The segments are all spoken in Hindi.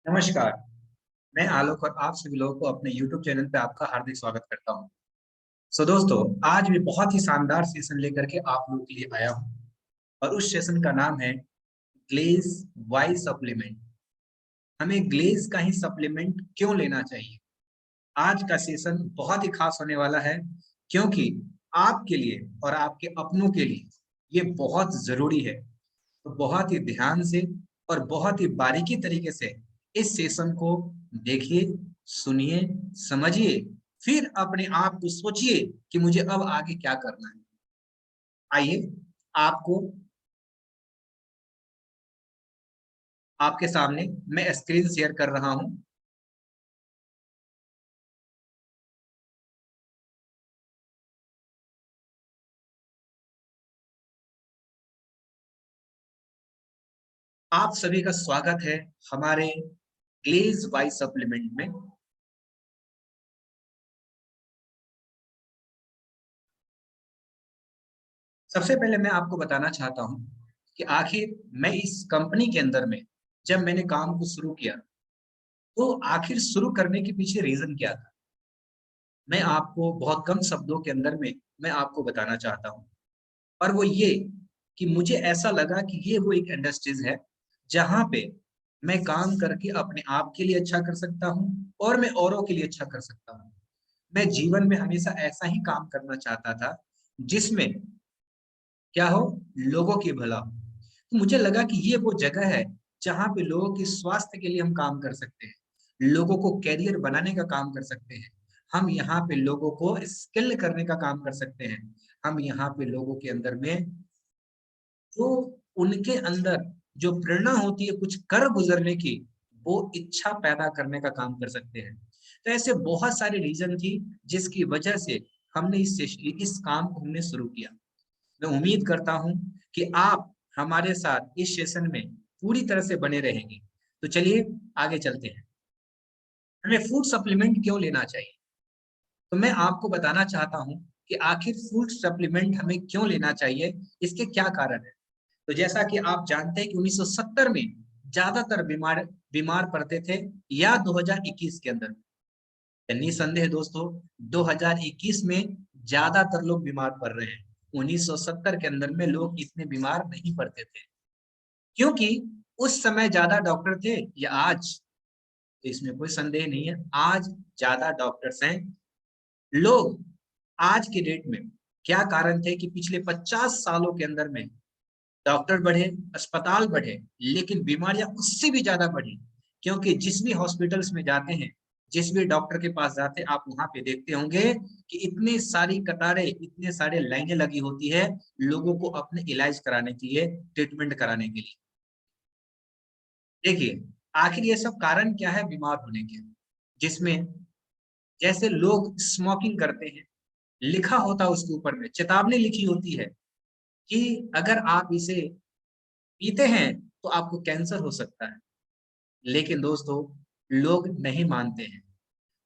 नमस्कार। मैं आलोक और आप सभी लोगों को अपने YouTube चैनल पे आपका हार्दिक स्वागत करता हूँ। दोस्तों, आज मैं बहुत ही शानदार सेशन लेकर के आप लोगों के लिए आया हूँ और उस सेशन का नाम है ग्लेज वाई सप्लीमेंट। हमें ग्लेज का ही सप्लीमेंट क्यों लेना चाहिए? आज का सेशन बहुत ही खास होने वाला है, क्योंकि आपके लिए और आपके अपनों के लिए ये बहुत ज़रूरी है। तो बहुत ही ध्यान से और बहुत ही बारीकी तरीके से इस सेशन को देखिए, सुनिए, समझिए, फिर अपने आप को सोचिए कि मुझे अब आगे क्या करना है। आइए, आपको आपके सामने मैं स्क्रीन शेयर कर रहा हूँ। आप सभी का स्वागत है हमारे ग्लेज वाई सप्लीमेंट में। सबसे पहले मैं आपको बताना चाहता हूँ कि आखिर मैं इस कंपनी के अंदर में जब मैंने काम को शुरू किया, तो आखिर शुरू करने के पीछे रीज़न क्या था? मैं आपको बहुत कम शब्दों के अंदर में मैं आपको बताना चाहता हूँ। और वो ये कि मुझे ऐसा लगा कि ये वो एक इंडस्ट्रीज़ है, जहाँ पे मैं काम करके अपने आप के लिए अच्छा कर सकता हूँ और मैं औरों के लिए अच्छा कर सकता हूँ। मैं जीवन में हमेशा ऐसा ही काम करना चाहता था, जिसमें क्या हो, लोगों की भला हो। तो मुझे लगा कि ये वो जगह है, जहाँ पे लोगों के स्वास्थ्य के लिए हम काम कर सकते हैं, लोगों को करियर बनाने का काम कर सकते हैं। हम यहाँ पे लोगों को स्किल करने का काम कर सकते हैं। हम यहाँ पे लोगों के अंदर में जो उनके अंदर जो प्रेरणा होती है कुछ कर गुजरने की, वो इच्छा पैदा करने का काम कर सकते हैं। तो ऐसे बहुत सारे रीज़न थी, जिसकी वजह से हमने इस काम को हमने शुरू किया। मैं उम्मीद करता हूँ कि आप हमारे साथ इस सेशन में पूरी तरह से बने रहेंगे। तो चलिए आगे चलते हैं। हमें फूड सप्लीमेंट क्यों लेना चाहिए? तो मैं आपको बताना चाहता हूँ कि आखिर फूड सप्लीमेंट हमें क्यों लेना चाहिए, इसके क्या कारण है। तो जैसा कि आप जानते हैं कि 1970 में ज्यादातर बीमार बीमार पड़ते थे, या 2021 के अंदर। निसंदेह दोस्तों, 2021 में ज्यादातर लोग बीमार पड़ रहे हैं। 1970 के अंदर में लोग इतने बीमार नहीं पड़ते थे, क्योंकि उस समय ज्यादा डॉक्टर थे। या आज, तो इसमें कोई संदेह नहीं है, आज ज्यादा डॉक्टर्स हैं। लोग आज के डेट में, क्या कारण थे कि पिछले 50 सालों के अंदर में डॉक्टर बढ़े, अस्पताल बढ़े, लेकिन बीमारियां उससे भी ज्यादा बढ़ी। क्योंकि जिस भी हॉस्पिटल्स में जाते हैं, जिस भी डॉक्टर के पास जाते हैं, आप वहां पे देखते होंगे कि इतनी सारी कतारें, इतने सारे लाइनें लगी होती है लोगों को अपने इलाज कराने के लिए, ट्रीटमेंट कराने के लिए। देखिए, आखिर ये सब कारण क्या है बीमार होने के? जिसमें जैसे लोग स्मोकिंग करते हैं, लिखा होता है उसके ऊपर में, चेतावनी लिखी होती है कि अगर आप इसे पीते हैं तो आपको कैंसर हो सकता है। लेकिन दोस्तों, लोग नहीं मानते हैं।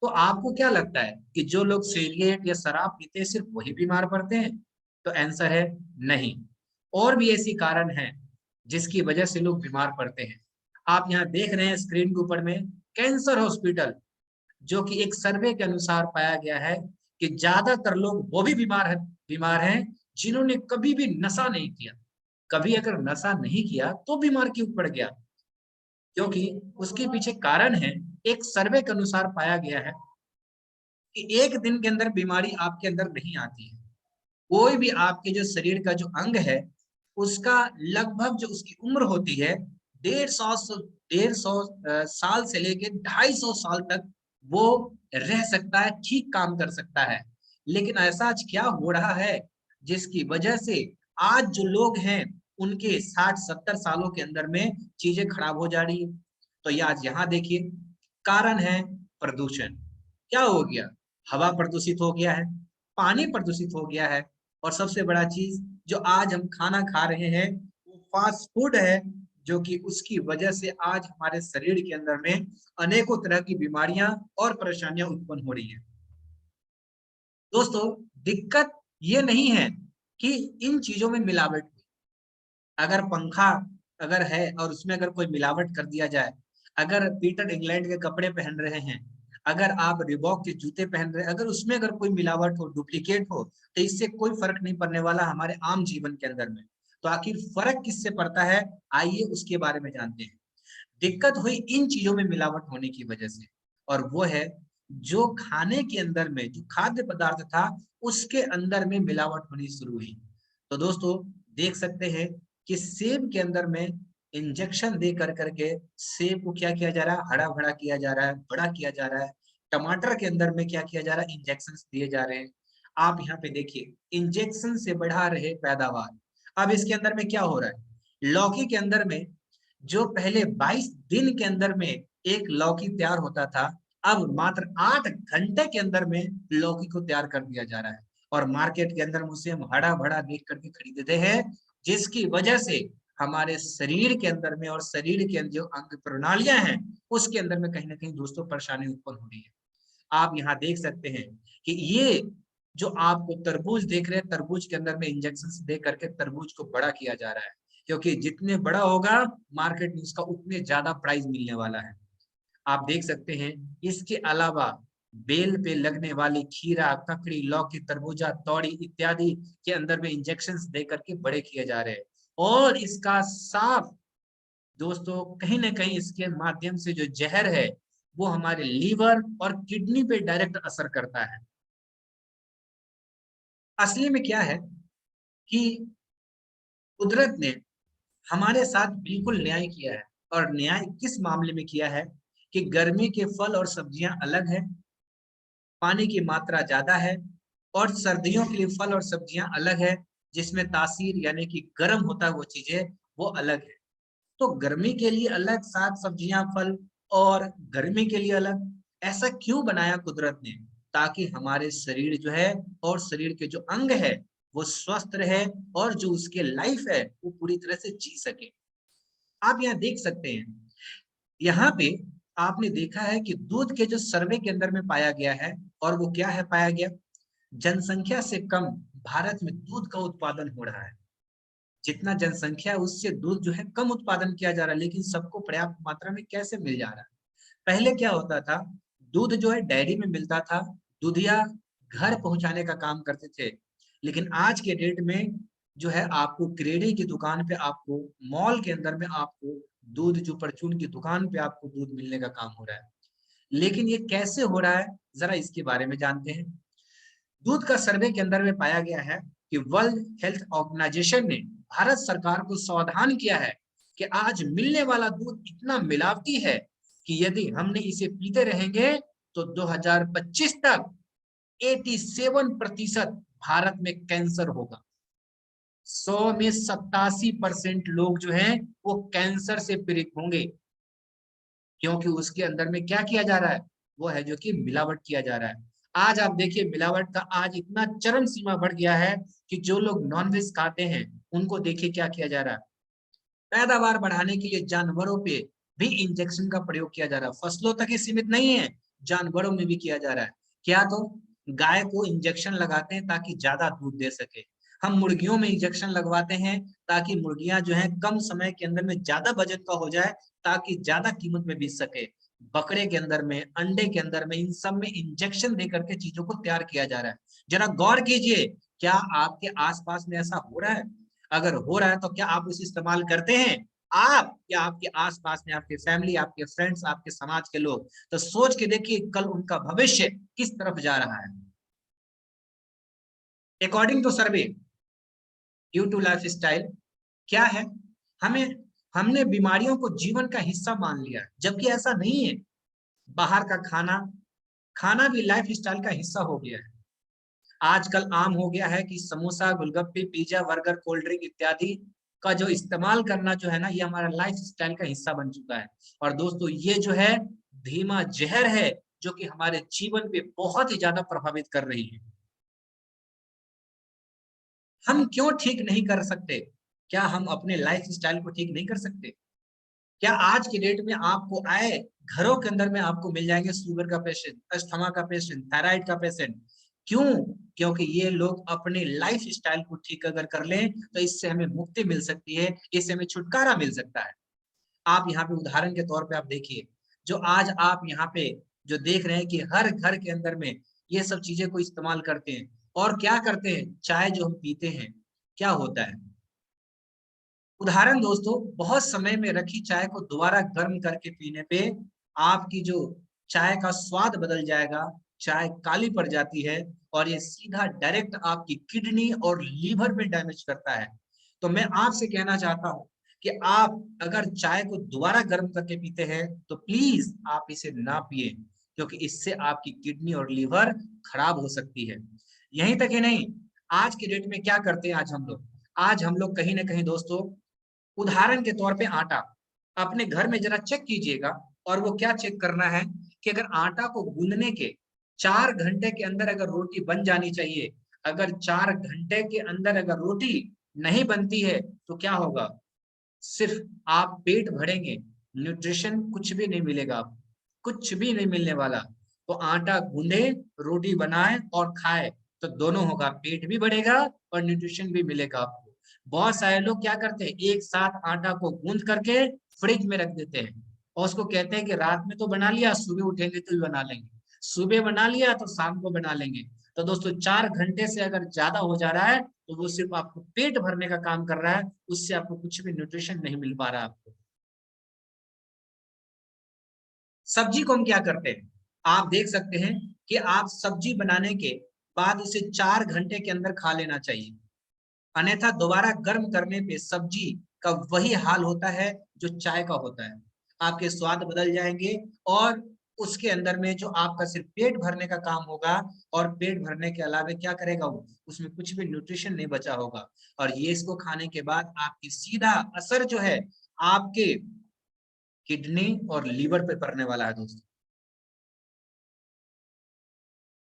तो आपको क्या लगता है कि जो लोग सिगरेट या शराब पीते हैं सिर्फ वही बीमार पड़ते हैं? तो आंसर है नहीं। और भी ऐसी कारण हैं जिसकी वजह से लोग बीमार पड़ते हैं। आप यहाँ देख रहे हैं स्क्रीन के ऊपर में कैंसर हॉस्पिटल, जो कि एक सर्वे के अनुसार पाया गया है कि ज्यादातर लोग वो भी बीमार हैं जिन्होंने कभी भी नशा नहीं किया। कभी अगर नशा नहीं किया तो बीमार क्यों पड़ गया? क्योंकि उसके पीछे कारण है, एक सर्वे के अनुसार पाया गया है कि एक दिन के अंदर बीमारी आपके अंदर नहीं आती है। कोई भी आपके जो शरीर का जो अंग है, उसका लगभग जो उसकी उम्र होती है, 150 साल से लेके 250 साल तक वो रह सकता है, ठीक काम कर सकता है। लेकिन ऐसा आज क्या हो रहा है, जिसकी वजह से आज जो लोग हैं, उनके 60-70 सालों के अंदर में चीजें खराब हो जा रही है। तो ये आज यहाँ देखिए, कारण है प्रदूषण। क्या हो गया? हवा प्रदूषित हो गया है, पानी प्रदूषित हो गया है, और सबसे बड़ा चीज जो आज हम खाना खा रहे हैं, वो फास्ट फूड है, जो कि उसकी वजह से आज हमारे शरीर के अंदर में अनेकों तरह की बीमारियां और परेशानियां उत्पन्न हो रही हैं। दोस्तों, दिक्कत ये नहीं है कि इन चीजों में मिलावट, अगर पंखा अगर है और उसमें अगर कोई मिलावट कर दिया जाए, अगर पीटर इंग्लैंड के कपड़े पहन रहे हैं, अगर आप रिबॉक के जूते पहन रहे हैं, अगर उसमें अगर कोई मिलावट हो, डुप्लीकेट हो, तो इससे कोई फर्क नहीं पड़ने वाला हमारे आम जीवन के अंदर में। तो आखिर फर्क किससे पड़ता है, आइए उसके बारे में जानते हैं। दिक्कत हुई इन चीजों में मिलावट होने की वजह से, और वो है जो खाने के अंदर में जो खाद्य पदार्थ था उसके अंदर में मिलावट होनी शुरू हुई। तो दोस्तों देख सकते हैं कि सेब के अंदर में इंजेक्शन दे कर करके सेब को क्या किया जा रहा है, हरा भरा किया जा रहा है, बड़ा किया जा रहा है। टमाटर के अंदर में क्या किया जा रहा है, इंजेक्शन दिए जा रहे हैं। आप यहाँ पे देखिए, इंजेक्शन से बढ़ा रहे पैदावार। अब इसके अंदर में क्या हो रहा है, लौकी के अंदर में जो पहले 22 दिन के अंदर में एक लौकी तैयार होता था, अब मात्र 8 घंटे के अंदर में लौकी को तैयार कर दिया जा रहा है। और मार्केट के अंदर उसे हम हरा भरा देख करके खरीदते हैं, जिसकी वजह से हमारे शरीर के अंदर में और शरीर के जो अंग प्रणालियां हैं उसके अंदर में कहीं ना कहीं दोस्तों परेशानी उत्पन्न हो रही है। आप यहाँ देख सकते हैं कि ये जो आपको तरबूज देख रहे हैं, तरबूज के अंदर में इंजेक्शन दे करके तरबूज को बड़ा किया जा रहा है, क्योंकि जितने बड़ा होगा मार्केट में उसका उतने ज्यादा प्राइस मिलने वाला है। आप देख सकते हैं इसके अलावा बेल पे लगने वाली खीरा, ककड़ी, लौकी, तरबूजा, तौड़ी इत्यादि के अंदर में इंजेक्शन दे करके बड़े किए जा रहे हैं। और इसका साफ दोस्तों कहीं ना कहीं इसके माध्यम से जो जहर है वो हमारे लीवर और किडनी पे डायरेक्ट असर करता है। असली में क्या है कि कुदरत ने हमारे साथ बिल्कुल न्याय किया है। और न्याय किस मामले में किया है कि गर्मी के फल और सब्जियां अलग है, पानी की मात्रा ज्यादा है, और सर्दियों के लिए फल और सब्जियां अलग है, जिसमें तासीर यानी कि गर्म होता है वो चीजें वो अलग है। तो गर्मी के लिए अलग साग सब्जियां फल, और गर्मी के लिए अलग। ऐसा क्यों बनाया कुदरत ने, ताकि हमारे शरीर जो है और शरीर के जो अंग है वो स्वस्थ रहे, और जो उसके लाइफ है वो पूरी तरह से जी सके। आप यहाँ देख सकते हैं, यहाँ पे आपने देखा है कि दूध के जो सर्वे के अंदर में पाया गया है, और वो क्या है पाया गया, जनसंख्या से कम भारत में दूध का उत्पादन हो रहा है। जितना जनसंख्या है उससे दूध जो है कम उत्पादन किया जा रहा है, लेकिन सबको पर्याप्त मात्रा में कैसे मिल जा रहा है। पहले क्या होता था, दूध जो है डेयरी में मिलता था, दूधिया घर पहुंचाने का काम करते थे। लेकिन आज के डेट में जो है आपको क्रेडी की दुकान पे, आपको मॉल के अंदर में आपको दूध जो परचून की दुकान पे आपको दूध मिलने का काम हो रहा है। लेकिन ये कैसे हो रहा है, जरा इसके बारे में जानते हैं। दूध का सर्वे के अंदर में पाया गया है कि वर्ल्ड हेल्थ ऑर्गेनाइजेशन ने भारत सरकार को सावधान किया है कि आज मिलने वाला दूध इतना मिलावटी है कि यदि हमने इसे पीते रहेंगे तो 2025 तक 87% भारत में कैंसर होगा। 100 में 87% लोग जो हैं वो कैंसर से पीड़ित होंगे, क्योंकि उसके अंदर में क्या किया जा रहा है, वो है जो कि मिलावट किया जा रहा है। आज आप देखिए मिलावट का आज इतना चरम सीमा बढ़ गया है कि जो लोग नॉनवेज खाते हैं उनको देखिए क्या किया जा रहा है, पैदावार बढ़ाने के लिए जानवरों पे भी इंजेक्शन का प्रयोग किया जा रहा है। फसलों तक ही सीमित नहीं है, जानवरों में भी किया जा रहा है। क्या, तो गाय को इंजेक्शन लगाते हैं ताकि ज्यादा दूध दे सके। हम मुर्गियों में इंजेक्शन लगवाते हैं ताकि मुर्गियां जो है कम समय के अंदर में ज्यादा वजन का हो जाए, ताकि ज्यादा कीमत में बिक सके। बकरे के अंदर में, अंडे के अंदर में, इन सब में इंजेक्शन दे करके चीजों को तैयार किया जा रहा है। जरा गौर कीजिए, क्या आपके आसपास में ऐसा हो रहा है? अगर हो रहा है तो क्या आप उसे इस्तेमाल करते हैं? आप या आपके आसपास में आपके फैमिली, आपके फ्रेंड्स, आपके समाज के लोग? तो सोच के देखिए कल उनका भविष्य किस तरफ जा रहा है। According to survey due to lifestyle, क्या है, हमें हमने बीमारियों को जीवन का हिस्सा मान लिया है, जबकि ऐसा नहीं है। बाहर का खाना खाना भी लाइफ स्टाइल का हिस्सा हो गया है। आजकल आम हो गया है कि समोसा, गोलगप्पे, पिज्जा, बर्गर, कोल्ड ड्रिंक इत्यादि का जो इस्तेमाल करना जो है ना, ये हमारा लाइफ स्टाइल का हिस्सा बन चुका है। और दोस्तों ये जो है धीमा जहर है, जो कि हमारे जीवन पे बहुत ही ज्यादा प्रभावित कर रही है। हम क्यों ठीक नहीं कर सकते? क्या हम अपने लाइफ स्टाइल को ठीक नहीं कर सकते? क्या आज की डेट में आपको आए घरों के अंदर में आपको मिल जाएंगे शुगर का पेशेंट, अस्थमा का पेशेंट, थायराइड का पेशेंट? क्यों? क्योंकि ये लोग अपने लाइफ स्टाइल को ठीक अगर कर लें तो इससे हमें मुक्ति मिल सकती है, इससे हमें छुटकारा मिल सकता है। आप यहाँ पे उदाहरण के तौर पे आप देखिए, जो आज आप यहाँ पे जो देख रहे हैं कि हर घर के अंदर में ये सब चीजें को इस्तेमाल करते हैं। और क्या करते हैं, चाय जो हम पीते हैं, क्या होता है, उदाहरण दोस्तों, बहुत समय में रखी चाय को दोबारा गर्म करके पीने पे आपकी जो चाय का स्वाद बदल जाएगा, चाय काली पड़ जाती है, और ये सीधा डायरेक्ट आपकी किडनी और लीवर में डैमेज करता है। तो मैं आपसे कहना चाहता हूं कि आप अगर चाय को दोबारा गर्म करके पीते हैं तो प्लीज आप इसे ना पिए, क्योंकि इससे आपकी किडनी और लीवर खराब हो सकती है। यहीं तक ही नहीं, आज के डेट में क्या करते हैं, आज हम लोग कहीं ना कहीं दोस्तों, उदाहरण के तौर पे आटा, अपने घर में जरा चेक कीजिएगा। और वो क्या चेक करना है कि अगर आटा को गूंदने के 4 घंटे के अंदर अगर रोटी बन जानी चाहिए, अगर 4 घंटे के अंदर अगर रोटी नहीं बनती है तो क्या होगा, सिर्फ आप पेट भरेंगे, न्यूट्रिशन कुछ भी नहीं मिलेगा आपको, कुछ भी नहीं मिलने वाला। तो आटा गूंदे, रोटी बनाए और खाए, तो दोनों होगा, पेट भी बढ़ेगा और न्यूट्रिशन भी मिलेगा आपको। बहुत सारे लोग क्या करते हैं, एक साथ आटा को गूंद करके फ्रिज में रख देते हैं, और उसको कहते हैं कि रात में तो बना लिया, सुबह उठेंगे तो भी बना लेंगे, सुबह बना लिया तो शाम को बना लेंगे। तो दोस्तों 4 घंटे से अगर ज्यादा हो जा रहा है तो वो सिर्फ आपको पेट भरने का काम कर रहा है, उससे आपको कुछ भी न्यूट्रिशन नहीं मिल पा रहा है आपको। सब्जी को हम क्या करते हैं, आप देख सकते हैं कि आप सब्जी बनाने के बाद उसे 4 घंटे के अंदर खा लेना चाहिए, अन्यथा दोबारा गर्म करने पे सब्जी का वही हाल होता है जो चाय का होता है, आपके स्वाद बदल जाएंगे, और उसके अंदर में जो आपका सिर्फ पेट भरने का काम होगा, और पेट भरने के अलावा क्या करेगा वो, उसमें कुछ भी न्यूट्रिशन नहीं बचा होगा। और ये इसको खाने के बाद आपकी सीधा असर जो है आपके किडनी और लीवर पे पड़ने वाला है दोस्तों।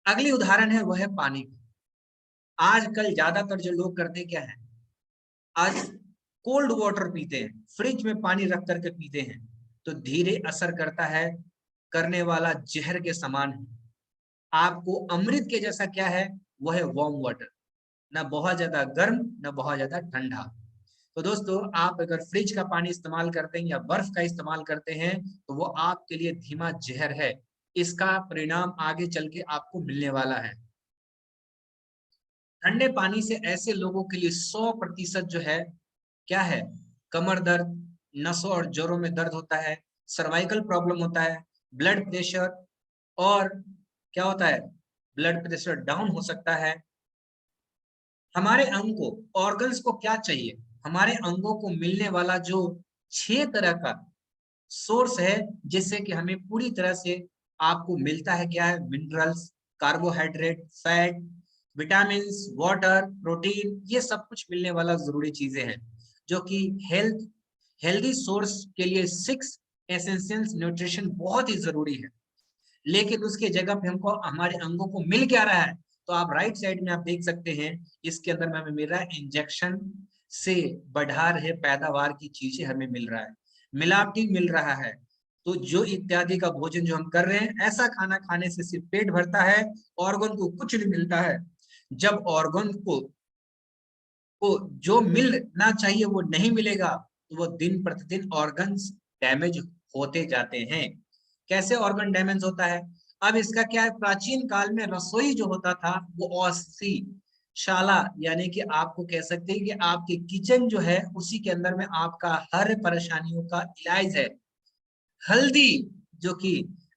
अगली उदाहरण है, वह है पानी। आजकल ज्यादातर जो लोग करते क्या है, आज कोल्ड वाटर पीते हैं, फ्रिज में पानी रख करके पीते हैं, तो धीरे असर करता है, करने वाला जहर के समान है। आपको अमृत के जैसा क्या है, वह है वार्म वाटर, ना बहुत ज्यादा गर्म ना बहुत ज्यादा ठंडा। तो दोस्तों आप अगर फ्रिज का पानी इस्तेमाल करते हैं या बर्फ का इस्तेमाल करते हैं तो वो आपके लिए धीमा जहर है, इसका परिणाम आगे चल के आपको मिलने वाला है। ठंडे पानी से ऐसे लोगों के लिए 100% जो है क्या है, कमर दर्द, नसों और जोड़ों में दर्द होता है, सर्वाइकल प्रॉब्लम होता है, ब्लड प्रेशर, और क्या होता है, ब्लड प्रेशर डाउन हो सकता है। हमारे अंग को, ऑर्गन्स को क्या चाहिए, हमारे अंगों को मिलने वाला जो 6 तरह का सोर्स है, जिससे कि हमें पूरी तरह से आपको मिलता है, क्या है, minerals, carbohydrate, fat, vitamin, water, protein, ये सब कुछ मिलने वाला जरूरी चीजें हैं, जो कि हेल्दी सोर्स के लिए 6 एसेंशियल न्यूट्रिशन बहुत ही जरूरी है। लेकिन उसके जगह पे हमको हमारे अंगों को मिल क्या रहा है, तो आप राइट साइड में आप देख सकते हैं, इसके अंदर में हमें मिल रहा है इंजेक्शन से बढ़ा रहे पैदावार की चीजें हमें मिल रहा है, मिलावटी मिल रहा है। तो जो इत्यादि का भोजन जो हम कर रहे हैं, ऐसा खाना खाने से सिर्फ पेट भरता है, ऑर्गन को कुछ नहीं मिलता है। जब ऑर्गन को जो मिलना चाहिए वो नहीं मिलेगा, तो वो दिन प्रतिदिन ऑर्गन्स डैमेज होते जाते हैं। कैसे ऑर्गन डैमेज होता है, अब इसका क्या है, प्राचीन काल में रसोई जो होता था वो औषधि शाला, यानी कि आपको कह सकते हैं कि आपके किचन जो है उसी के अंदर में आपका हर परेशानियों का इलाज है। हल्दी, जो कि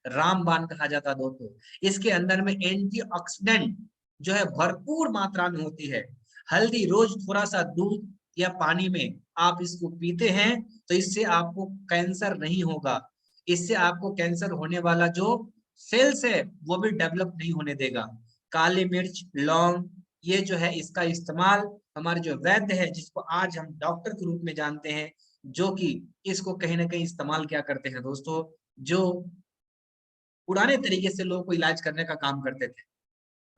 रामबाण कहा जाता है दोस्तों, इसके अंदर में एंटीऑक्सीडेंट जो है भरपूर मात्रा में होती है। हल्दी रोज थोड़ा सा दूध या पानी में आप इसको पीते हैं तो इससे आपको कैंसर नहीं होगा, इससे आपको कैंसर होने वाला जो सेल्स है वो भी डेवलप नहीं होने देगा। काली मिर्च, लौंग, ये जो है इसका इस्तेमाल हमारे जो वैद्य है, जिसको आज हम डॉक्टर के रूप में जानते हैं, जो कि इसको कहीं ना कहीं इस्तेमाल क्या करते हैं दोस्तों, जो पुराने तरीके से लोगों को इलाज करने का काम करते थे,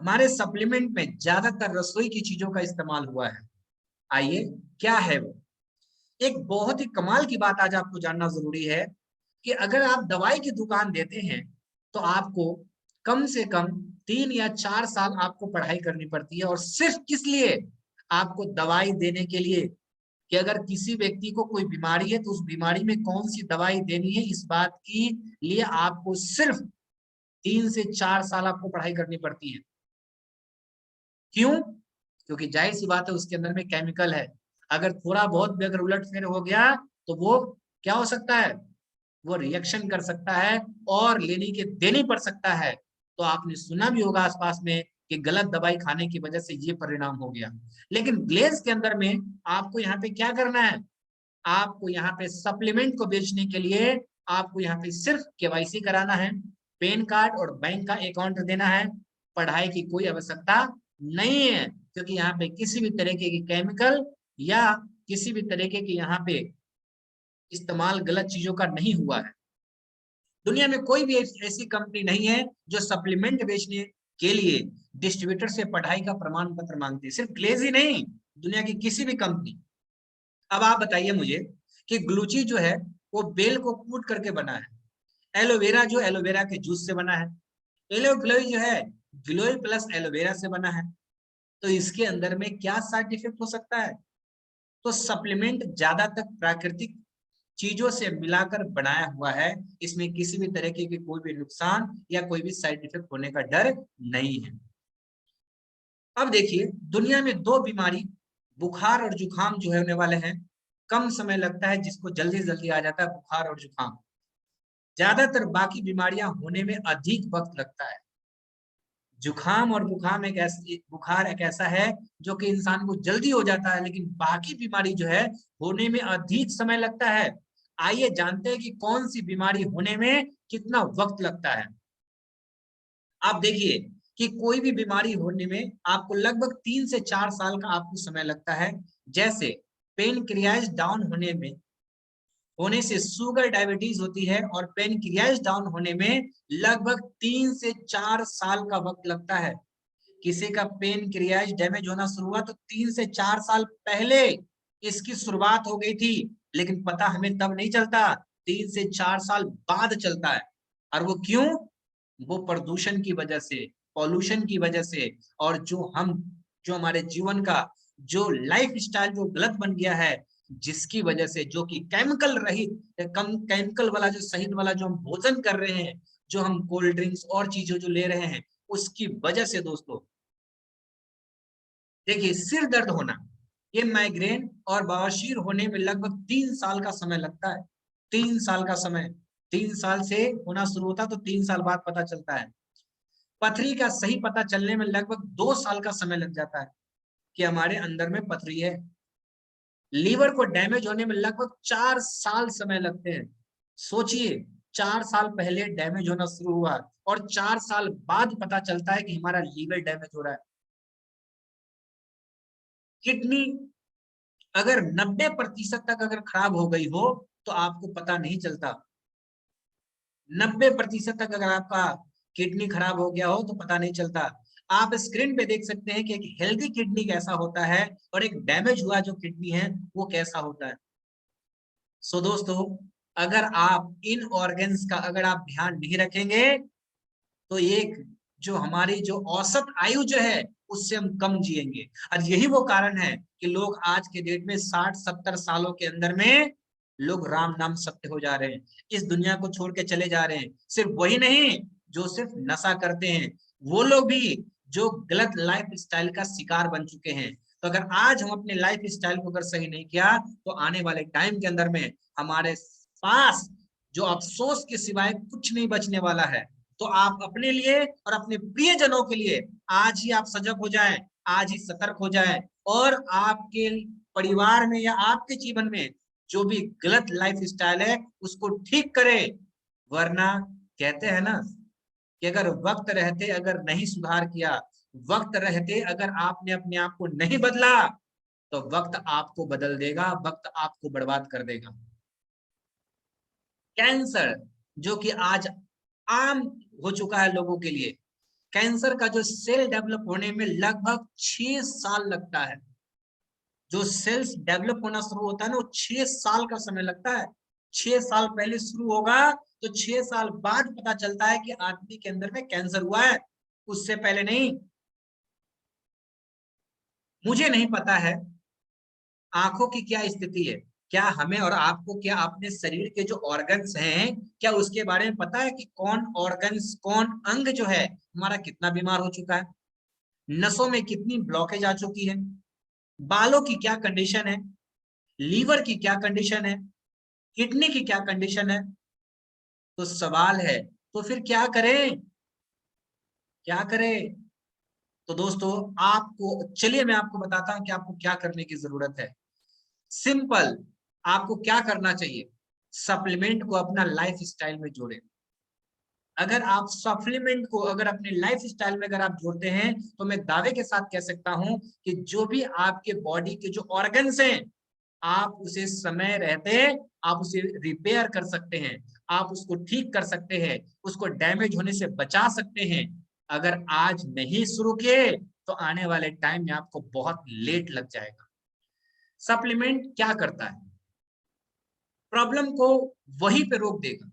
हमारे सप्लीमेंट में ज्यादातर रसोई की चीजों का इस्तेमाल हुआ है। आइए, क्या है वो, एक बहुत ही कमाल की बात आज आपको जानना जरूरी है कि अगर आप दवाई की दुकान देते हैं तो आपको कम से कम 3 या 4 साल आपको पढ़ाई करनी पड़ती है, और सिर्फ किस लिए, आपको दवाई देने के लिए, कि अगर किसी व्यक्ति को कोई बीमारी है तो उस बीमारी में कौन सी दवाई देनी है, इस बात की लिए आपको सिर्फ 3 से 4 साल आपको पढ़ाई करनी पड़ती है। क्यों? क्योंकि जाहिर सी बात है उसके अंदर में केमिकल है। अगर थोड़ा बहुत भी अगर उलट-फेर हो गया तो वो क्या हो सकता है? वो रिएक्शन कर सकता है और लेनी के देनी पड़ सकता है। तो आपने सुना भी होगा आस-पास में कि गलत दवाई खाने की वजह से ये परिणाम हो गया। लेकिन ग्लेज़ के अंदर में आपको यहाँ पे क्या करना है? आपको यहाँ पे सप्लीमेंट को बेचने के लिए आपको यहाँ पे सिर्फ केवाईसी कराना है, पैन कार्ड और बैंक का अकाउंट देना है, पढ़ाई की कोई आवश्यकता नहीं है, क्योंकि यहाँ पे किसी भी तरीके की केमिकल या किसी भी तरीके की यहाँ पे इस्तेमाल गलत चीजों का नहीं हुआ है। दुनिया में कोई भी ऐसी कंपनी नहीं है जो सप्लीमेंट बेचने के लिए डिस्ट्रीब्यूटर से पढ़ाई का प्रमाण पत्र मांगती है। सिर्फ ग्लेज ही नहीं, दुनिया की किसी भी कंपनी। अब आप बताइए मुझे कि ग्लूची जो है वो बेल को कूट करके बना है, एलोवेरा जो एलोवेरा के जूस से बना है, एलो ग्लोई जो है ग्लोई प्लस एलोवेरा से बना है। तो इसके अंदर में क्या साइड इफेक्ट हो सकता है? तो सप्लीमेंट ज्यादातर प्राकृतिक चीजों से मिलाकर बनाया हुआ है, इसमें किसी भी तरीके की कोई भी नुकसान या कोई भी साइड इफेक्ट होने का डर नहीं है। अब देखिए दुनिया में दो बीमारी बुखार और जुकाम जो है होने वाले हैं। कम समय लगता है, जिसको जल्दी जल्दी आ जाता है बुखार और जुकाम। ज्यादातर बाकी बीमारियां होने में अधिक वक्त लगता है। जुकाम और बुखार एक ऐसा है जो कि इंसान को जल्दी हो जाता है, लेकिन बाकी बीमारी जो है होने में अधिक समय लगता है। आइए जानते हैं कि कौन सी बीमारी होने में कितना वक्त लगता है। आप देखिए कि कोई भी बीमारी होने में आपको लगभग 3 से 4 साल का आपको समय लगता है। जैसे पेनक्रियाज डाउन होने से शुगर डायबिटीज होती है, और पेनक्रियाज डाउन होने में लगभग 3 से 4 साल का वक्त लगता है। किसी का पेनक्रियाज डैमेज होना शुरू हुआ तो 3 से 4 साल पहले इसकी शुरुआत हो गई थी, लेकिन पता हमें तब नहीं चलता, 3 से 4 साल बाद चलता है। और वो क्यों? वो प्रदूषण की वजह से, पॉल्यूशन की वजह से, और जो हमारे जीवन का जो लाइफ स्टाइल जो गलत बन गया है, जिसकी वजह से, जो कि केमिकल रहित कम केमिकल वाला जो शहीद वाला जो हम भोजन कर रहे हैं, जो हम कोल्ड ड्रिंक्स और चीजें जो ले रहे हैं, उसकी वजह से दोस्तों देखिए सिर दर्द होना, ये माइग्रेन और बवासीर होने में लगभग 3 साल का समय लगता है। 3 साल का समय, 3 साल से होना शुरू होता है तो 3 साल बाद पता चलता है। पथरी का सही पता चलने में लगभग 2 साल का समय लग जाता है कि हमारे अंदर में पथरी है। लीवर को डैमेज होने में लगभग 4 साल समय लगते हैं। सोचिए 4 साल पहले डैमेज होना शुरू हुआ और 4 साल बाद पता चलता है कि हमारा लीवर डैमेज हो रहा है। किडनी अगर 90% तक अगर खराब हो गई हो तो आपको पता नहीं चलता। 90% तक अगर आपका किडनी खराब हो गया हो तो पता नहीं चलता। आप स्क्रीन पे देख सकते हैं कि एक हेल्दी किडनी कैसा होता है और एक डैमेज हुआ जो किडनी है वो कैसा होता है। सो दोस्तों, अगर आप इन ऑर्गन्स का अगर आप ध्यान नहीं रखेंगे तो एक जो हमारी जो औसत आयु जो है उससे हम कम जिएंगे। और यही वो कारण है कि लोग आज के डेट में 60-70 सालों के अंदर में लोग राम नाम सत्य हो जा रहे हैं, इस दुनिया को छोड़ के चले जा रहे हैं। सिर्फ वही नहीं जो सिर्फ नशा करते हैं, वो लोग भी जो गलत लाइफ स्टाइल का शिकार बन चुके हैं। तो अगर आज हम अपने लाइफ स्टाइल को अगर सही नहीं किया तो आने वाले टाइम के अंदर में हमारे पास जो अफसोस के सिवाय कुछ नहीं बचने वाला है। तो आप अपने लिए और अपने प्रियजनों के लिए आज ही आप सजग हो जाएं, आज ही सतर्क हो जाएं, और आपके परिवार में या आपके जीवन में जो भी गलत लाइफ स्टाइल है उसको ठीक करें। वरना कहते हैं ना कि अगर वक्त रहते अगर नहीं सुधार किया, वक्त रहते अगर आपने अपने आप को नहीं बदला, तो वक्त आपको बदल देगा, वक्त आपको बर्बाद कर देगा। कैंसर जो कि आज आम हो चुका है लोगों के लिए, कैंसर का जो सेल डेवलप होने में लगभग 6 साल लगता है। जो सेल्स डेवलप होना शुरू होता है ना वो 6 साल का समय लगता है। 6 साल पहले शुरू होगा तो 6 साल बाद पता चलता है कि आदमी के अंदर में कैंसर हुआ है, उससे पहले नहीं। मुझे नहीं पता है आंखों की क्या स्थिति है, क्या हमें और आपको, क्या अपने शरीर के जो ऑर्गन्स हैं, क्या उसके बारे में पता है कि कौन ऑर्गन्स, कौन अंग जो है हमारा कितना बीमार हो चुका है, नसों में कितनी ब्लॉकेज आ चुकी है, बालों की क्या कंडीशन है, लीवर की क्या कंडीशन है, किडनी की क्या कंडीशन है। तो सवाल है, तो फिर क्या करें, क्या करें? तो दोस्तों आपको, चलिए मैं आपको बताता हूं कि आपको क्या करने की जरूरत है। सिंपल, आपको क्या करना चाहिए, सप्लीमेंट को अपना लाइफ स्टाइल में जोड़ें। अगर आप सप्लीमेंट को अगर अपने लाइफ स्टाइल में अगर आप जोड़ते हैं, तो मैं दावे के साथ कह सकता हूं कि जो भी आपके बॉडी के जो ऑर्गन्स हैं, आप उसे समय रहते आप उसे रिपेयर कर सकते हैं, आप उसको ठीक कर सकते हैं, उसको डैमेज होने से बचा सकते हैं। अगर आज नहीं शुरू किए तो आने वाले टाइम में आपको बहुत लेट लग जाएगा। सप्लीमेंट क्या करता है, प्रॉब्लम को वहीं पे रोक देगा,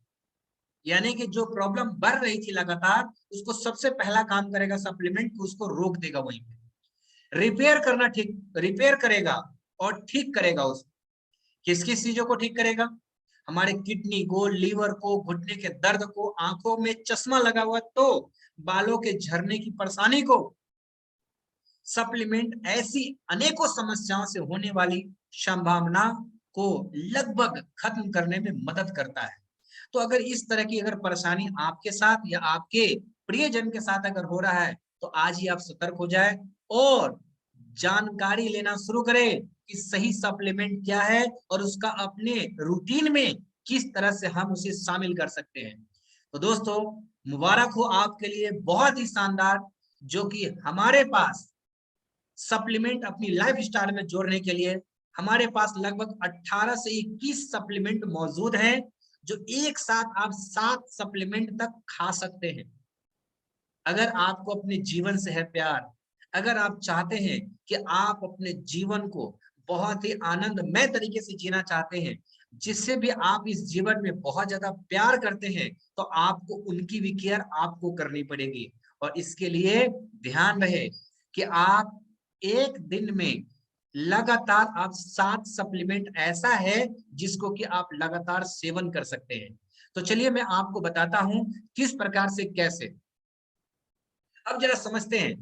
यानी कि जो प्रॉब्लम बढ़ रही थी लगातार, उसको सबसे पहला काम करेगा सप्लीमेंट, उसको रोक देगा वहीं पे। रिपेयर करना, ठीक रिपेयर करेगा और ठीक करेगा। उसको किस किस चीजों को ठीक करेगा, हमारे किडनी को, लीवर को, घुटने के दर्द को, आंखों में चश्मा लगा हुआ तो बालों के झरने की परेशानी को। सप्लीमेंट ऐसी अनेकों समस्याओं से होने वाली संभावना को लगभग खत्म करने में मदद करता है। तो अगर इस तरह की अगर परेशानी आपके साथ या आपके प्रियजन के साथ अगर हो रहा है, तो आज ही आप सतर्क हो जाए और जानकारी लेना शुरू करें कि सही सप्लीमेंट क्या है और उसका अपने रूटीन में किस तरह से हम उसे शामिल कर सकते हैं। तो दोस्तों मुबारक हो आपके लिए, बहुत ही शानदार, जो कि हमारे पास सप्लीमेंट अपनी लाइफ स्टाइल में जोड़ने के लिए हमारे पास लगभग 18 से 21 सप्लीमेंट मौजूद हैं, जो एक साथ आप 7 सप्लीमेंट तक खा सकते हैं। अगर आपको अपने जीवन से है प्यार, अगर आप चाहते हैं कि आप अपने जीवन को बहुत ही आनंदमय तरीके से जीना चाहते हैं, जिससे भी आप इस जीवन में बहुत ज्यादा प्यार करते हैं, तो आपको उनकी भी केयर आपको करनी पड़ेगी। और इसके लिए ध्यान रहे कि आप एक दिन में लगातार आप 7 सप्लीमेंट ऐसा है जिसको कि आप लगातार सेवन कर सकते हैं। तो चलिए मैं आपको बताता हूं किस प्रकार से, कैसे। अब जरा समझते हैं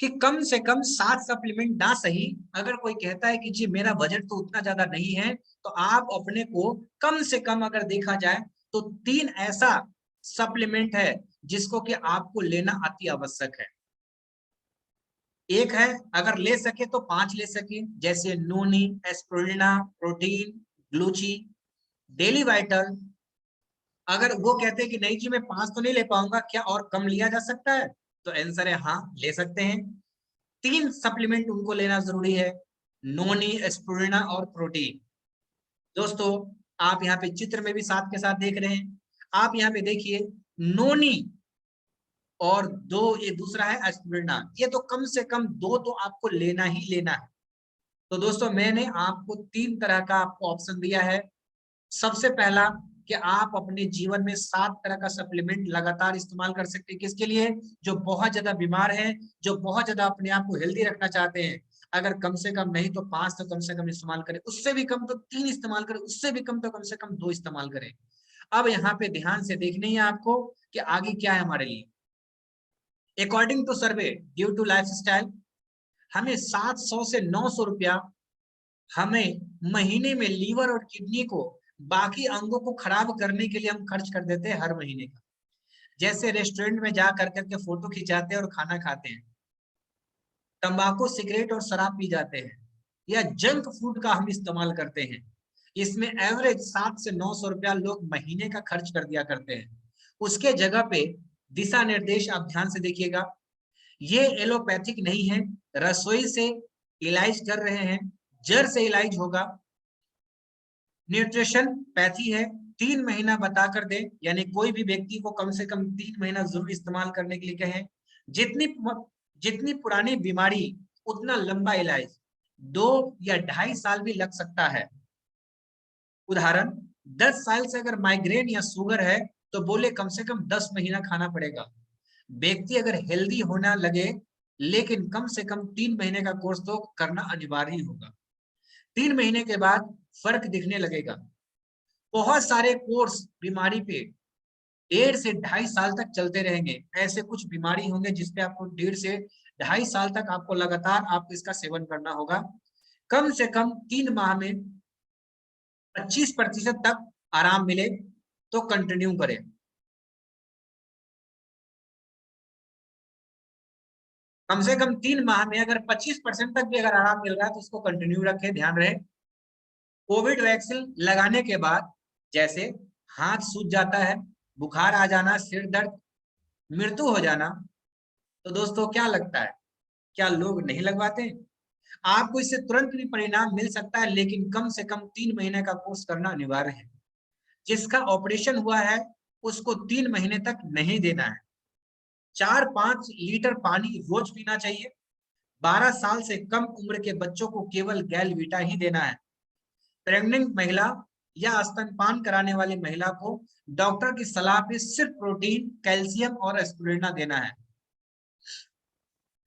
कि कम से कम 7 सप्लीमेंट ना सही, अगर कोई कहता है कि जी मेरा बजट तो उतना ज्यादा नहीं है, तो आप अपने को कम से कम अगर देखा जाए तो 3 ऐसा सप्लीमेंट है जिसको कि आपको लेना अति आवश्यक है। एक है, अगर ले सके तो 5 ले सके, जैसे नोनी, एस्प्रुलिना, प्रोटीन, ग्लूची, डेली वाइटल। अगर वो कहते हैं कि नहीं जी मैं 5 तो नहीं ले पाऊंगा, क्या और कम लिया जा सकता है? तो आंसर है हाँ, ले सकते हैं। 3 सप्लीमेंट उनको लेना जरूरी है, नोनी, एस्प्रुलिना और प्रोटीन। दोस्तों आप यहाँ पे चित्र में भी साथ के साथ देख रहे हैं, आप यहाँ पे देखिए नोनी और दो, ये दूसरा है एस्प्रुलिना, ये तो कम से कम 2 तो आपको लेना ही लेना है। तो दोस्तों मैंने आपको 3 तरह का आपको ऑप्शन दिया है। सबसे पहला कि आप अपने जीवन में 7 तरह का सप्लीमेंट लगातार इस्तेमाल कर सकते हैं। किसके लिए? जो बहुत ज्यादा बीमार है, जो बहुत ज्यादा अपने आप को हेल्दी रखना चाहते हैं। अगर कम से कम नहीं तो 5 तो कम से कम इस्तेमाल करें, उससे भी कम तो 3 इस्तेमाल करें, उससे भी कम तो कम से कम 2 इस्तेमाल करें। अब यहाँ पे ध्यान से देखनी है आपको कि आगे क्या है हमारे लिए। According to survey due to lifestyle, हमें 700 से 900 रुपया हमें महीने में लीवर और किडनी को, बाकी अंगों को खराब करने के लिए हम खर्च कर देते हैं हर महीने का। जैसे रेस्टोरेंट में जा कर करके फोटो खिंचाते हैं और खाना खाते हैं, तंबाकू, सिगरेट और शराब पी जाते हैं, या जंक फूड का हम इस्तेमाल करते हैं। इसमें एवरेज 7 से 900 रुपया लोग महीने का खर्च कर दिया करते हैं। उसके जगह पे दिशा निर्देश आप ध्यान से देखिएगा, ये एलोपैथिक नहीं है, रसोई से इलाज कर रहे हैं, जड़ से इलाज होगा। न्यूट्रिशन पैथी है, 3 महीना बता कर दे, यानी कोई भी व्यक्ति को कम से कम 3 महीना जरूर इस्तेमाल करने के लिए कहें। जितनी जितनी पुरानी बीमारी उतना लंबा इलाज, 2 या 2.5 साल भी लग सकता है। उदाहरण, 10 साल से अगर माइग्रेन या शुगर है तो बोले कम से कम 10 महीना खाना पड़ेगा। व्यक्ति अगर हेल्दी होना लगे, लेकिन कम से कम 3 महीने का कोर्स तो करना अनिवार्य होगा। 3 महीने के बाद फर्क दिखने लगेगा। बहुत सारे कोर्स बीमारी पे 1.5 से 2.5 साल तक चलते रहेंगे। ऐसे कुछ बीमारी होंगे जिसपे आपको 1.5 से 2.5 साल तक आपको लगातार आपको इसका सेवन करना होगा। कम से कम 3 माह में 25% तक आराम मिले तो कंटिन्यू करें। कम से कम 3 माह में अगर 25% तक भी अगर आराम मिल रहा है तो उसको कंटिन्यू रखें। ध्यान रहे, कोविड वैक्सीन लगाने के बाद जैसे हाथ सूज जाता है, बुखार आ जाना, सिर दर्द, मृत्यु हो जाना, तो दोस्तों क्या लगता है, क्या लोग नहीं लगवाते? आपको इससे तुरंत भी परिणाम मिल सकता है, लेकिन कम से कम 3 महीने का कोर्स करना अनिवार्य है। जिसका ऑपरेशन हुआ है उसको 3 महीने तक नहीं देना है। 4-5 लीटर पानी रोज पीना चाहिए। 12 साल से कम उम्र के बच्चों को केवल गैलवीटा ही देना है। प्रेग्नेंट महिला या स्तनपान कराने वाली महिला को डॉक्टर की सलाह पे सिर्फ प्रोटीन, कैल्शियम और स्पिरुलिना देना है।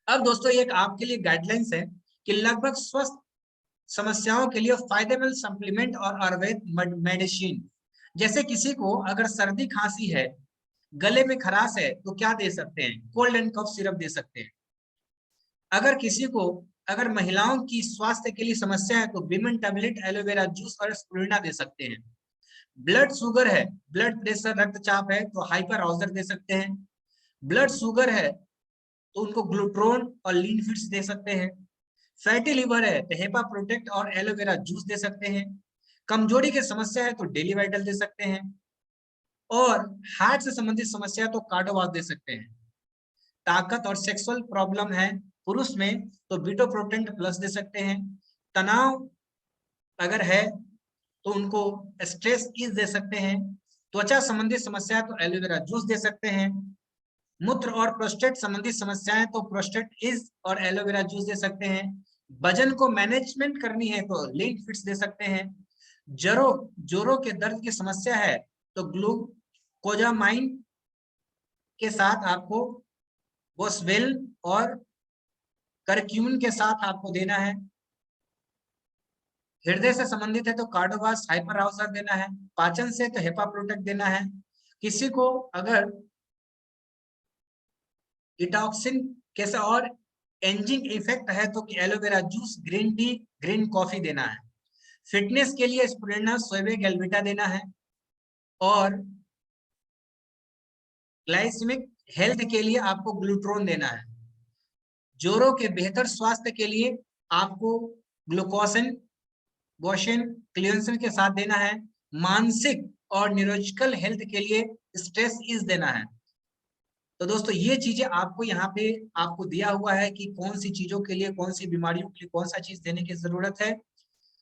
अब दोस्तों एक आपके लिए गाइडलाइंस है कि लगभग स्वस्थ समस्याओं के लिए फायदेमंद सप्लीमेंट और आयुर्वेद मेडिसिन, जैसे किसी को अगर सर्दी खांसी है, गले में खराश है तो क्या दे सकते हैं, कोल्ड एंड कफ सिरप दे सकते हैं। अगर किसी को अगर महिलाओं की स्वास्थ्य के लिए समस्या है तो विमेन टैबलेट, एलोवेरा जूस और स्पिरुलिना दे सकते हैं। ब्लड शुगर है, ब्लड प्रेशर, रक्तचाप है तो हाइपर ऑक्सर दे सकते हैं। ब्लड शुगर है तो उनको ग्लूट्रोन और लीन फिट्स दे सकते हैं। फैटी लिवर है तो हेपा प्रोटेक्ट और एलोवेरा जूस दे सकते हैं। कमजोरी की समस्या है तो डेली वाइटल दे सकते हैं। और हार्ट से संबंधित समस्या तो कार्डोवाक दे सकते हैं। ताकत और सेक्सुअल प्रॉब्लम है पुरुष में तो बीटो प्रोटेंट प्लस दे सकते हैं। तनाव अगर है तो उनको स्ट्रेस ईज दे सकते हैं। त्वचा संबंधित समस्या है तो एलोवेरा जूस दे सकते हैं। मूत्र और प्रोस्टेट संबंधित समस्याएं तो प्रोस्टेट इज और एलोवेरा जूस दे सकते हैं। वजन को मैनेजमेंट करनी है तो लीन फिट्स दे सकते हैं। जोरों के दर्द की समस्या है तो ग्लूकोजामाइन के साथ आपको बोसवेल और करक्यूमिन के साथ आपको देना है। हृदय से संबंधित है तो कार्डोवास हाइपर हाउसर देना है। पाचन से तो हेपा प्रोटेक्ट देना है। किसी को अगर डिटॉक्सिन कैसे और एंजिंग इफेक्ट है तो aloe vera juice, green tea, green coffee देना है। फिटनेस के लिए स्पिरुलिना, सोयबे, गैलविटा देना है। और ग्लाइसेमिक हेल्थ के लिए आपको ग्लूट्रोन देना है। जोड़ों के बेहतर स्वास्थ्य के लिए आपको ग्लूकोसिन, गोशन, क्लियंसन के साथ देना है। मानसिक और न्यूरोलॉजिकल हेल्थ के लिए स्ट्रेस इज देना है। तो दोस्तों ये चीजें आपको यहाँ पे आपको दिया हुआ है कि कौन सी चीजों के लिए, कौन सी बीमारियों के लिए कौन सा चीज देने की जरूरत है।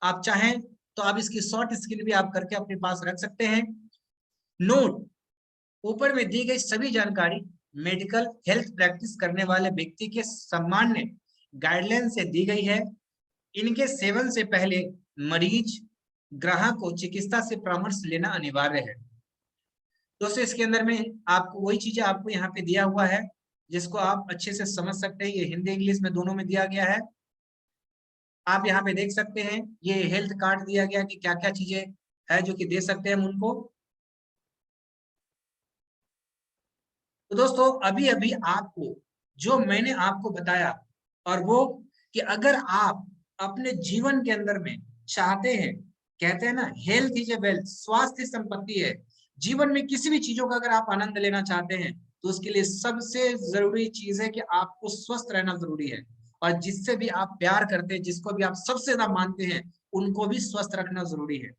आप चाहें तो आप इसकी शॉर्ट स्क्रीन भी आप करके अपने पास रख सकते हैं। नोट, ऊपर में दी गई सभी जानकारी मेडिकल हेल्थ प्रैक्टिस करने वाले व्यक्ति के सामान्य गाइडलाइन से दी गई है। इनके सेवन से पहले मरीज, ग्राहक को चिकित्सा से परामर्श लेना अनिवार्य है। दोस्तों इसके अंदर में आपको वही चीजें आपको यहाँ पे दिया हुआ है जिसको आप अच्छे से समझ सकते हैं। ये हिंदी इंग्लिश में दोनों में दिया गया है। आप यहाँ पे देख सकते हैं ये हेल्थ कार्ड दिया गया कि क्या क्या चीजें है जो कि दे सकते हैं हम उनको। तो दोस्तों अभी अभी आपको जो मैंने आपको बताया, और वो कि अगर आप अपने जीवन के अंदर में चाहते हैं, कहते हैं ना हेल्थ इज ए वेल्थ, स्वास्थ्य संपत्ति है। जीवन में किसी भी चीजों का अगर आप आनंद लेना चाहते हैं तो उसके लिए सबसे जरूरी चीज है कि आपको स्वस्थ रहना जरूरी है। और जिससे भी आप प्यार करते हैं, जिसको भी आप सबसे ज्यादा मानते हैं, उनको भी स्वस्थ रखना जरूरी है।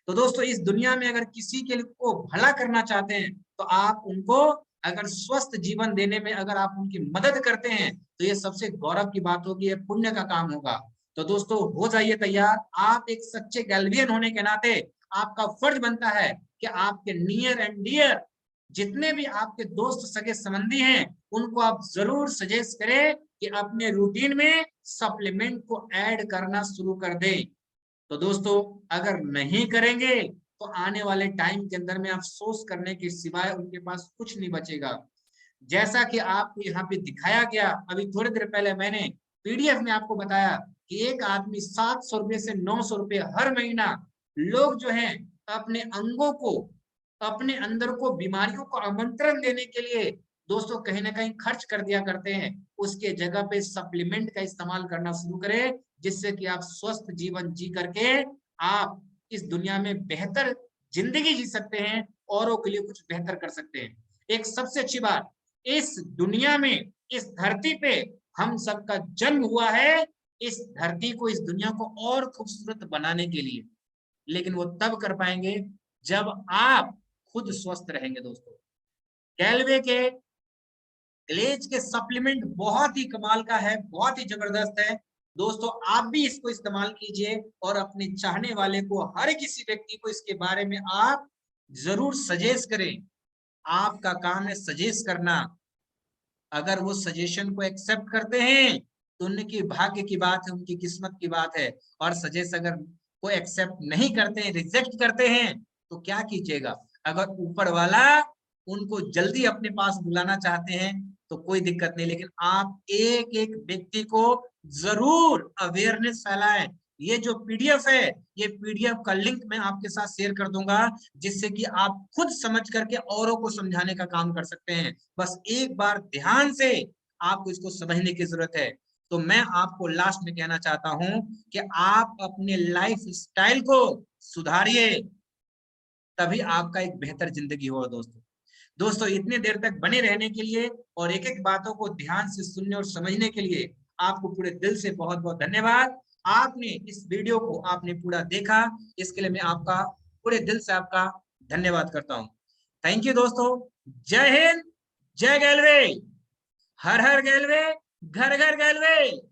तो दोस्तों इस दुनिया में अगर किसी के को भला करना चाहते हैं तो आप उनको अगर स्वस्थ जीवन देने में अगर आप उनकी मदद करते हैं तो ये सबसे गौरव की बात होगी, ये पुण्य का काम होगा। तो दोस्तों हो जाइए तैयार। आप एक सच्चे गैल्वियन होने के नाते आपका फर्ज बनता है कि आपके नियर एंड डियर जितने भी आपके दोस्त, सगे संबंधी हैं, उनको आप जरूर सजेस्ट करें कि अपने रूटीन में सप्लीमेंट को ऐड करना शुरू कर दें। तो दोस्तों अगर नहीं करेंगे तो आने वाले टाइम के अंदर में अफसोस करने के सिवाय उनके पास कुछ नहीं बचेगा। जैसा कि आपको यहाँ पे दिखाया गया, अभी थोड़ी देर पहले मैंने पीडीएफ में आपको बताया कि एक आदमी 700 रुपए से 900 रुपए हर महीना लोग जो हैं अपने अंगों को, अपने अंदर को, बीमारियों को आमंत्रण देने के लिए दोस्तों कहीं ना कहीं खर्च कर दिया करते हैं। उसके जगह पे सप्लीमेंट का इस्तेमाल करना शुरू करें, जिससे कि आप स्वस्थ जीवन जी करके आप इस दुनिया में बेहतर जिंदगी जी सकते हैं, औरों के लिए कुछ बेहतर कर सकते हैं। एक सबसे अच्छी बात, इस दुनिया में, इस धरती पे हम सबका जन्म हुआ है इस धरती को, इस दुनिया को और खूबसूरत बनाने के लिए। लेकिन वो तब कर पाएंगे जब आप खुद स्वस्थ रहेंगे दोस्तों। गैलवे के ग्लेज के सप्लीमेंट बहुत ही कमाल का है, बहुत ही जबरदस्त है दोस्तों। आप भी इसको इस्तेमाल कीजिए और अपने चाहने वाले को, हर किसी व्यक्ति को इसके बारे में आप जरूर सजेस्ट करें। आपका काम है सजेस्ट करना। अगर वो सजेशन को एक्सेप्ट करते हैं तो उनकी भाग्य की बात है, उनकी किस्मत की बात है। और सजेस्ट अगर वो एक्सेप्ट नहीं करते हैं, रिजेक्ट करते हैं, तो क्या कीजिएगा? अगर ऊपर वाला उनको जल्दी अपने पास बुलाना चाहते हैं तो कोई दिक्कत नहीं, लेकिन आप एक एक व्यक्ति को जरूर अवेयरनेस फैलाएं। ये जो पीडीएफ है, ये पीडीएफ का लिंक मैं आपके साथ शेयर कर दूंगा, जिससे कि आप खुद समझ करके औरों को समझाने का काम कर सकते हैं। बस एक बार ध्यान से आपको इसको समझने की जरूरत है। तो मैं आपको लास्ट में कहना चाहता हूं कि आप अपने लाइफ स्टाइल को सुधारिए, तभी आपका एक बेहतर जिंदगी होगा दोस्तों। दोस्तों इतने देर तक बने रहने के लिए और एक एक बातों को ध्यान से सुनने और समझने के लिए आपको पूरे दिल से बहुत बहुत धन्यवाद। आपने इस वीडियो को आपने पूरा देखा, इसके लिए मैं आपका पूरे दिल से आपका धन्यवाद करता हूँ। थैंक यू दोस्तों। जय हिंद, जय गैलवे, हर हर गैलवे, घर घर गैलवे।